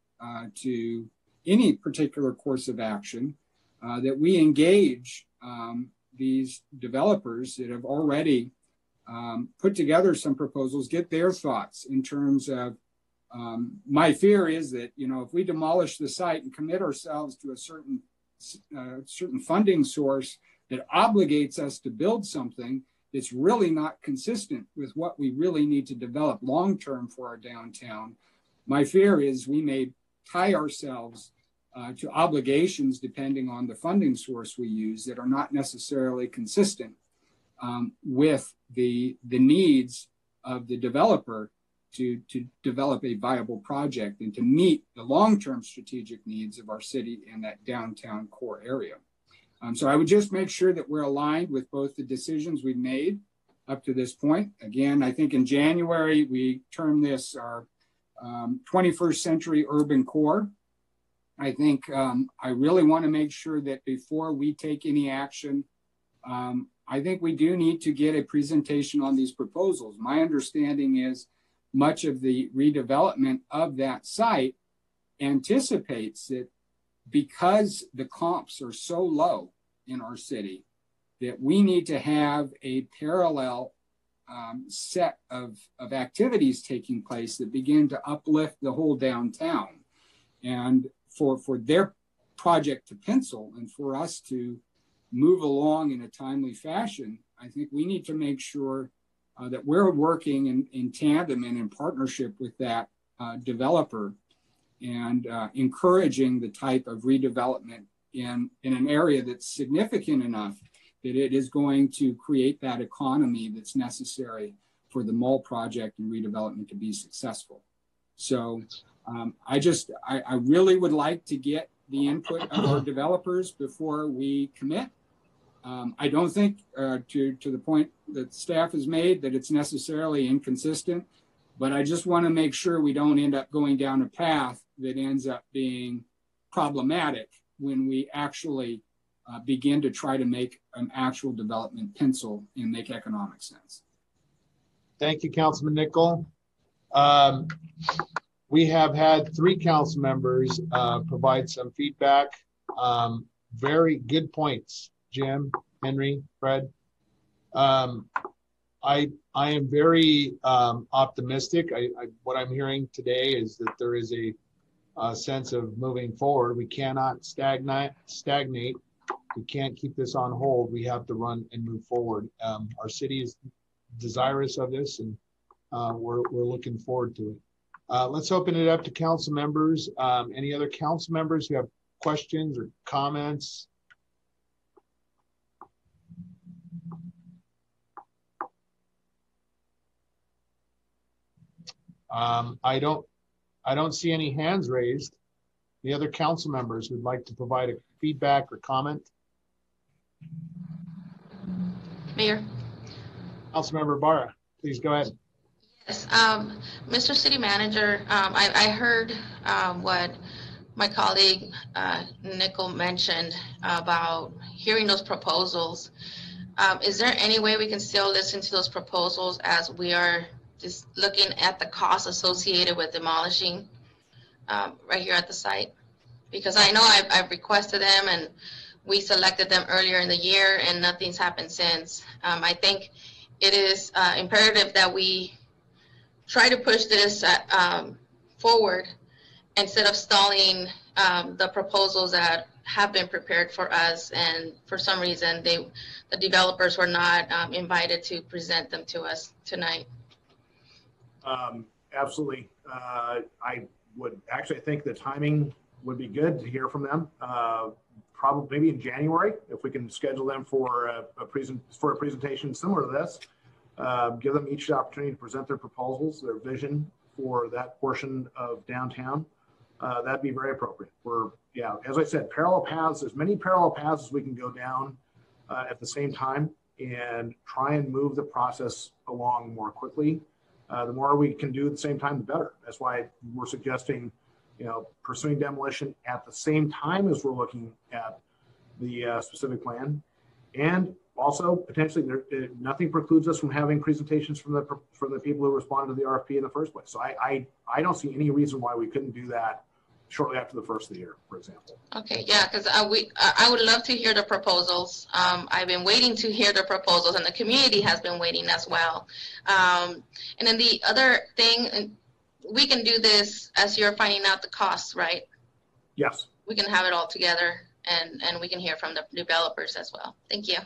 to any particular course of action, that we engage these developers that have already put together some proposals, get their thoughts in terms of, my fear is that, if we demolish the site and commit ourselves to a certain funding source that obligates us to build something that's really not consistent with what we really need to develop long-term for our downtown, my fear is we may tie ourselves to obligations depending on the funding source we use that are not necessarily consistent with the needs of the developer to develop a viable project and to meet the long-term strategic needs of our city and that downtown core area. So I would just make sure that we're aligned with both the decisions we've made up to this point. Again, I think in January, we termed this our 21st century urban core. I think I really want to make sure that before we take any action, I think we do need to get a presentation on these proposals. My understanding is much of the redevelopment of that site anticipates that because the comps are so low in our city, that we need to have a parallel set of activities taking place that begin to uplift the whole downtown. And for their project to pencil and for us to move along in a timely fashion, I think we need to make sure that we're working in tandem and in partnership with that developer and encouraging the type of redevelopment in an area that's significant enough that it is going to create that economy that's necessary for the mall project and redevelopment to be successful. So I really would like to get the input of our developers before we commit. I don't think to the point that staff has made that it's necessarily inconsistent, but I just want to make sure we don't end up going down a path that ends up being problematic when we actually begin to try to make an actual development pencil and make economic sense. Thank you, Councilman Nickel. We have had 3 council members provide some feedback. Very good points, Jim, Henry, Fred. I am very optimistic. What I'm hearing today is that there is a sense of moving forward. We cannot stagnate. We can't keep this on hold. We have to run and move forward. Our city is desirous of this, and we're looking forward to it. Let's open it up to council members. Any other council members who have questions or comments? I don't see any hands raised. The other council members would like to provide a feedback or comment. Mayor. Councilmember Barra, please go ahead. Yes, Mr. City Manager, I heard what my colleague Nicole mentioned about hearing those proposals. Is there any way we can still listen to those proposals as we are just looking at the costs associated with demolishing right here at the site? Because I know I've requested them and we selected them earlier in the year and nothing's happened since. I think it is imperative that we try to push this forward instead of stalling the proposals that have been prepared for us, and for some reason the developers were not invited to present them to us tonight. Absolutely. I would actually think the timing would be good to hear from them. Probably maybe in January, if we can schedule them for a presentation similar to this. Give them each the opportunity to present their proposals, their vision for that portion of downtown. That'd be very appropriate. Yeah, as I said, parallel paths, as many parallel paths as we can go down at the same time and try and move the process along more quickly. The more we can do at the same time, the better. That's why we're suggesting, pursuing demolition at the same time as we're looking at the specific plan. And also, potentially, nothing precludes us from having presentations from the people who responded to the RFP in the first place. So I don't see any reason why we couldn't do that shortly after the first of the year, for example. Okay, yeah, because I would love to hear the proposals. I've been waiting to hear the proposals, and the community has been waiting as well. And then the other thing, we can do this as you're finding out the costs, right? Yes. We can have it all together, and we can hear from the developers as well. Thank you.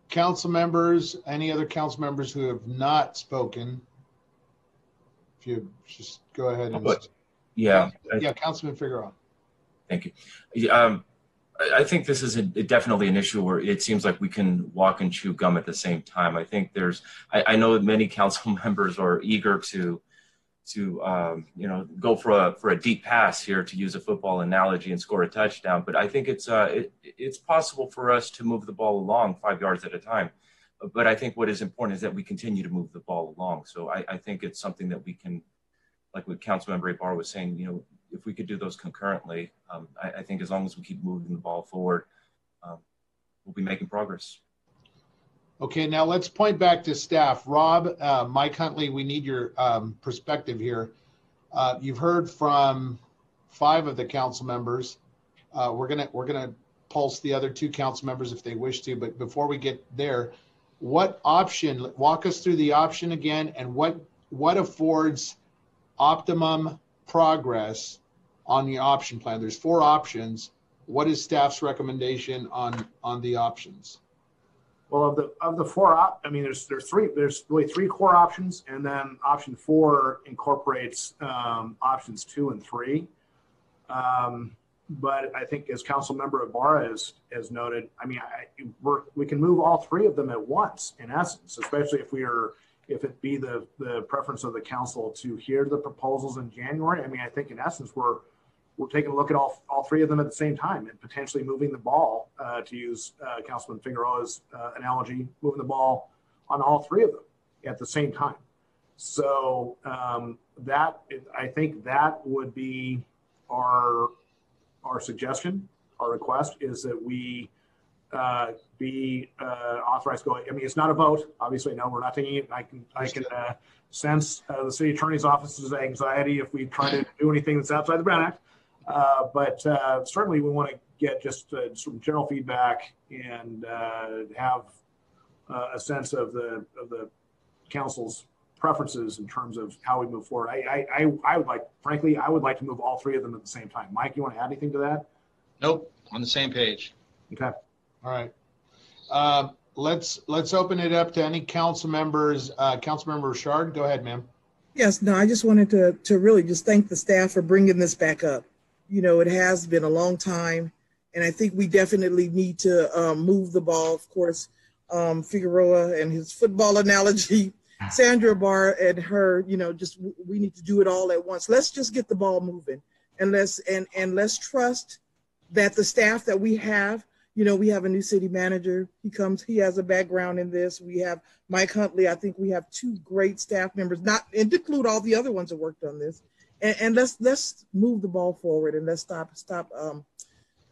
Council members, any other council members who have not spoken, if you just go ahead and... Yeah. Yeah, Councilman Figueroa. Thank you. I think this is definitely an issue where it seems like we can walk and chew gum at the same time. I think I know that many council members are eager to go for a deep pass here, to use a football analogy, and score a touchdown. But I think it's possible for us to move the ball along 5 yards at a time. But I think what is important is that we continue to move the ball along. So I think it's something that we can, like what Councilmember Ibarra was saying, if we could do those concurrently, I think as long as we keep moving the ball forward, we'll be making progress. Okay, now let's point back to staff. Rob, Mike Huntley, we need your perspective here. You've heard from 5 of the council members. We're gonna pulse the other 2 council members if they wish to, but before we get there, walk us through the option again, and what affords optimum progress on the option plan. There's 4 options. What is staff's recommendation on the options? Well, of the 4 there's really 3 core options, and then option 4 incorporates options 2 and 3. But I think, as Councilmember Ibarra has noted, we can move all 3 of them at once, in essence, especially if it be the preference of the council to hear the proposals in January. I think in essence we're taking a look at all 3 of them at the same time and potentially moving the ball, to use Councilman Figueroa's analogy, moving the ball on all 3 of them at the same time. So I think that would be our suggestion. Our request is that we be authorized to go. It's not a vote. Obviously, no, we're not taking it. I can sense the city attorney's office's anxiety if we try to do anything that's outside the Brown Act. But certainly we want to get just some general feedback and have a sense of the council's preferences in terms of how we move forward. I would like to move all 3 of them at the same time. Mike, you want to add anything to that? Nope, on the same page. Okay. All right. let's open it up to any council members. Councilmember Richard, go ahead, ma'am. Yes, no, I just wanted to really just thank the staff for bringing this back up. You know, it has been a long time, and I think we definitely need to move the ball. Of course, Figueroa and his football analogy, Sandra Barr and her, you know, just we need to do it all at once. Let's just get the ball moving, and let's trust that the staff that we have. You know, we have a new city manager. He has a background in this. We have Mike Huntley. I think we have 2 great staff members, not and include all the other ones that worked on this. And let's move the ball forward, and let's stop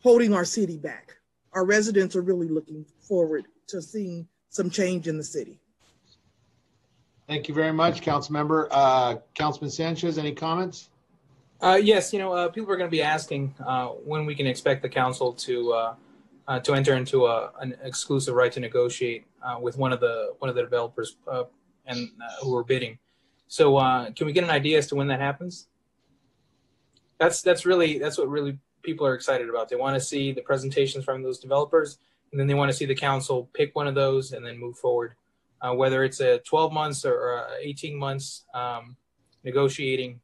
holding our city back. Our residents are really looking forward to seeing some change in the city. Thank you very much, Councilmember. Councilman Sanchez, any comments? Yes, you know, people are going to be asking when we can expect the council to enter into an exclusive right to negotiate with one of the developers who are bidding. So can we get an idea as to when that happens? That's what really people are excited about. They want to see the presentations from those developers, and then they want to see the council pick one of those and then move forward. Whether it's a 12 months or 18 months negotiating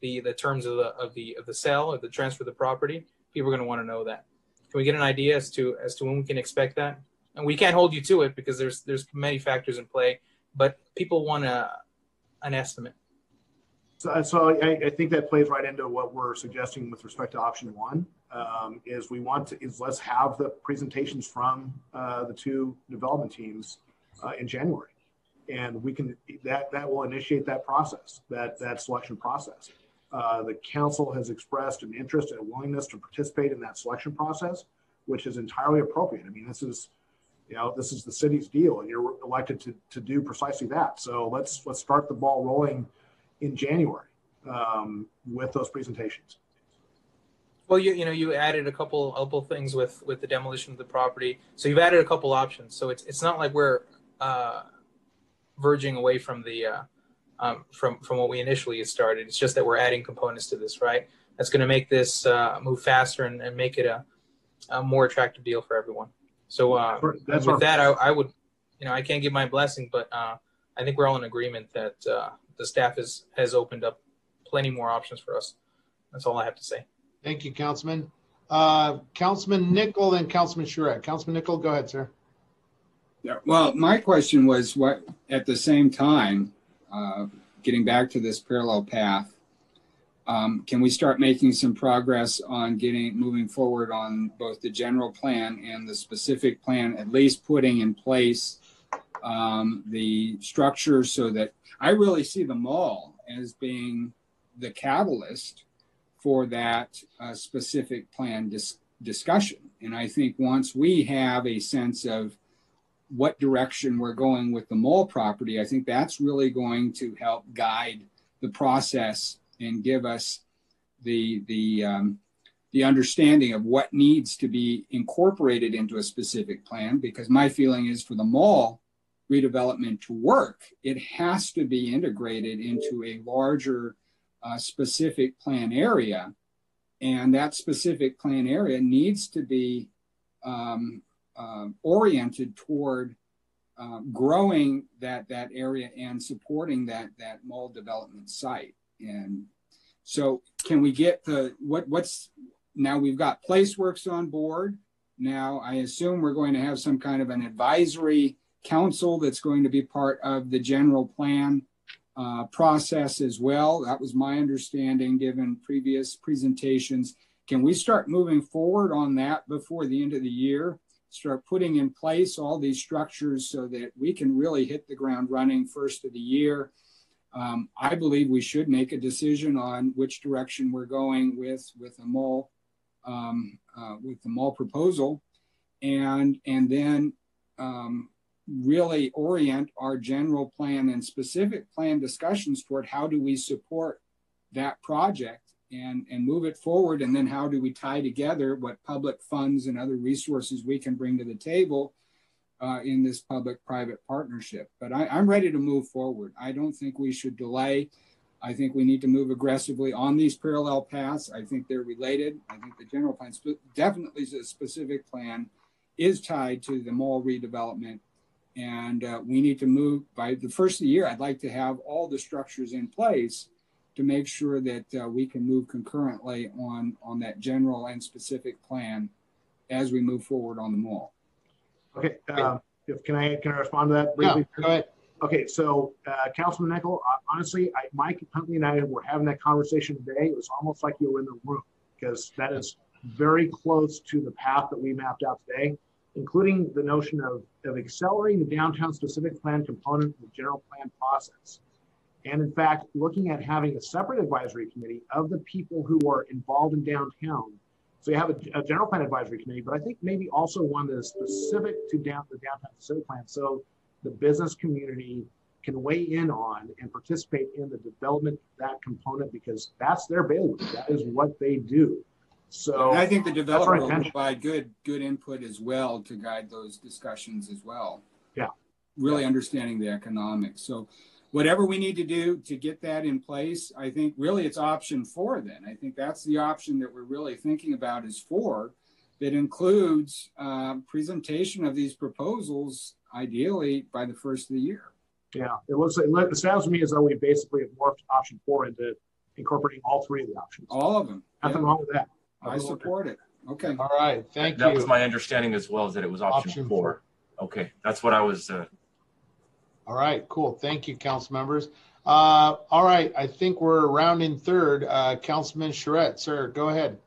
the terms of the sale or the transfer of the property, people are going to want to know that. Can we get an idea as to when we can expect that? And we can't hold you to it because there's many factors in play, but people want an estimate. So I think that plays right into what we're suggesting with respect to option 1. Let's have the presentations from the 2 development teams in January, and we can that will initiate that process, that selection process. The council has expressed an interest and a willingness to participate in that selection process, which is entirely appropriate. I mean, this is the city's deal, and you're elected to do precisely that. So let's start the ball rolling in January with those presentations. Well, you added a couple things with the demolition of the property, so you've added a couple options. So it's not like we're verging away from the from what we initially had started. It's just that we're adding components to this, right? That's going to make this move faster and make it a more attractive deal for everyone. So I would, I can't give my blessing, but I think we're all in agreement that the staff has opened up plenty more options for us. That's all I have to say. Thank you, Councilman. Councilman Nickel and Councilman Charette. Councilman Nickel, go ahead, sir. Yeah, well, my question was what, at the same time, getting back to this parallel path, can we start making some progress on moving forward on both the general plan and the specific plan, at least putting in place the structure so that I really see the mall as being the catalyst for that specific plan discussion. And I think once we have a sense of what direction we're going with the mall property, I think that's really going to help guide the process and give us the understanding of what needs to be incorporated into a specific plan. Because my feeling is for the mall redevelopment to work, it has to be integrated into a larger specific plan area. And that specific plan area needs to be oriented toward growing that area and supporting that mall development site. And so can we get what's now we've got PlaceWorks on board. Now I assume we're going to have some kind of an advisory council that's going to be part of the general plan process as well. That was my understanding given previous presentations. Can we start moving forward on that before the end of the year? Start putting in place all these structures so that we can really hit the ground running first of the year. I believe we should make a decision on which direction we're going with the mall proposal, and then really orient our general plan and specific plan discussions toward how do we support that project and move it forward, and then how do we tie together what public funds and other resources we can bring to the table in this public-private partnership. But I'm ready to move forward. I don't think we should delay. I think we need to move aggressively on these parallel paths. I think they're related. I think the general plan definitely is a specific plan, is tied to the mall redevelopment. And we need to move by the first of the year. I'd like to have all the structures in place to make sure that we can move concurrently on that general and specific plan as we move forward on the mall. Okay, can I respond to that briefly? Yeah, go ahead. Okay, so Councilman Nickel, honestly, Mike Huntley and I were having that conversation today. It was almost like you were in the room, because that is very close to the path that we mapped out today, including the notion of accelerating the downtown specific plan component of the general plan process. And in fact, looking at having a separate advisory committee of the people who are involved in downtown. So you have a general plan advisory committee, but I think maybe also one that is specific to the downtown specific plan. So the business community can weigh in on and participate in the development of that component, because that's their bailiwick. That is what they do. So and I think the developer will provide good input as well to guide those discussions as well. Yeah. Really understanding the economics. So whatever we need to do to get that in place, I think really it's option 4 then. I think that's the option that we're really thinking about is 4, that includes presentation of these proposals ideally by the first of the year. Yeah, it sounds to me as though we basically have morphed option 4 into incorporating all 3 of the options. All of them. Nothing wrong with that. I support it. Okay. All right. Thank you. That was my understanding as well, is that it was option 4. Okay, that's what I was. All right, cool. Thank you, council members. All right, I think we're rounding third. Councilman Charette, sir, go ahead.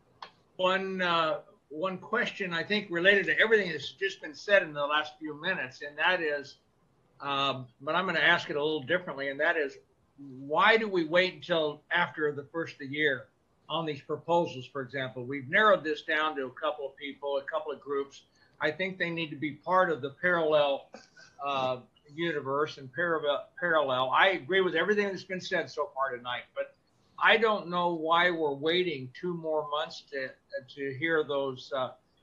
One question I think related to everything that's just been said in the last few minutes, and that is, but I'm going to ask it a little differently, and that is, why do we wait until after the first of the year on these proposals? For example, we've narrowed this down to a couple of people, a couple of groups. I think they need to be part of the parallel universe and parallel. I agree with everything that's been said so far tonight, but I don't know why we're waiting 2 more months to hear those,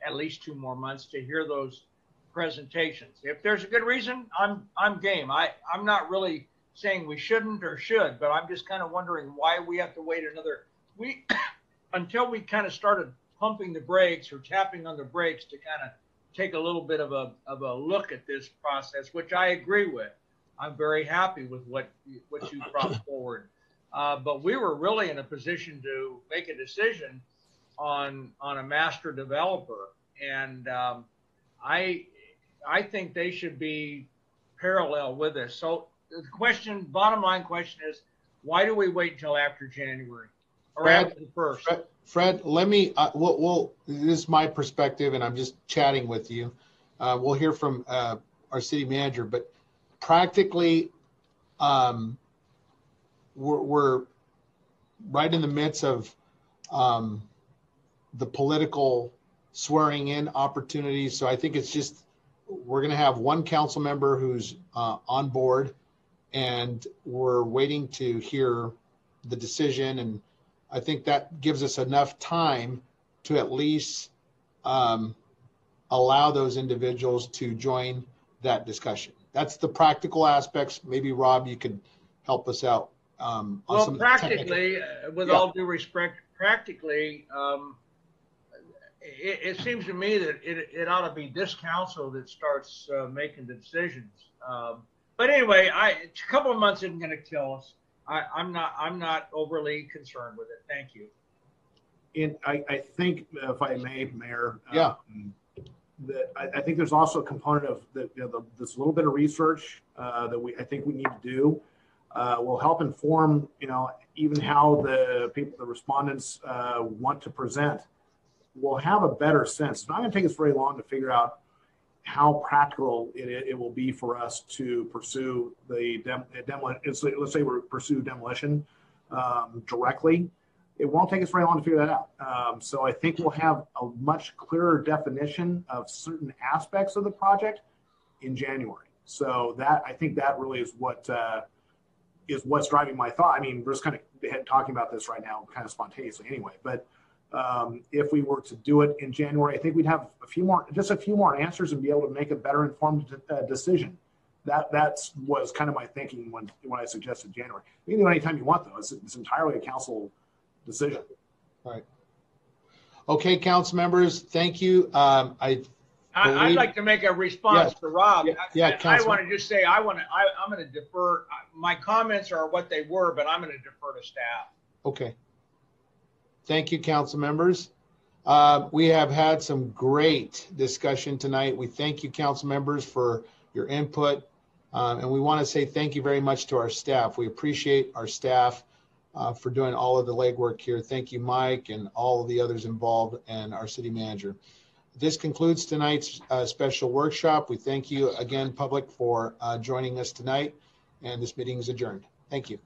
at least 2 more months to hear those presentations. If there's a good reason, I'm game. I'm not really saying we shouldn't or should, but I'm just kind of wondering why we have to wait another week until we kind of started pumping the brakes or tapping on the brakes to kind of take a little bit of a look at this process, which I agree with. I'm very happy with what you brought forward. But we were really in a position to make a decision on a master developer. And I think they should be parallel with us. So the question, bottom line question is, why do we wait until after January or after the first? Fred, let me, this is my perspective, and I'm just chatting with you. We'll hear from our city manager, but practically, we're right in the midst of the political swearing in opportunities. So I think it's just, we're going to have one council member who's on board, and we're waiting to hear the decision. And I think that gives us enough time to at least allow those individuals to join that discussion. That's the practical aspects. Maybe Rob, you could help us out. Well, practically, with all due respect, practically, it seems to me that it ought to be this council that starts making the decisions. But anyway, a couple of months isn't going to kill us. I'm not overly concerned with it. Thank you. And I think, if I may, Mayor, yeah, I think there's also a component of this little bit of research that I think we need to do will help inform, even how the respondents want to present. We'll have a better sense. It's not going to take us very long to figure out how practical it will be for us to pursue the demolition. Let's say we pursue demolition directly. It won't take us very long to figure that out. So I think we'll have a much clearer definition of certain aspects of the project in January. So I think that really is what's driving my thought. I mean, we're just kind of talking about this right now, kind of spontaneously anyway. But if we were to do it in January, I think we'd have just a few more answers and be able to make a better informed decision. That was kind of my thinking when I suggested January. You can do it anytime you want, though. It's entirely a council decision. All right. Okay, council members, thank you. I I'd like to make a response to Rob. I want to just say I'm going to defer. My comments are what they were, but I'm going to defer to staff. Okay. Thank you, council members. We have had some great discussion tonight. We thank you, council members, for your input. And we want to say thank you very much to our staff. We appreciate our staff for doing all of the legwork here. Thank you, Mike, and all of the others involved, and our city manager. This concludes tonight's special workshop. We thank you again, public, for joining us tonight, and this meeting is adjourned. Thank you.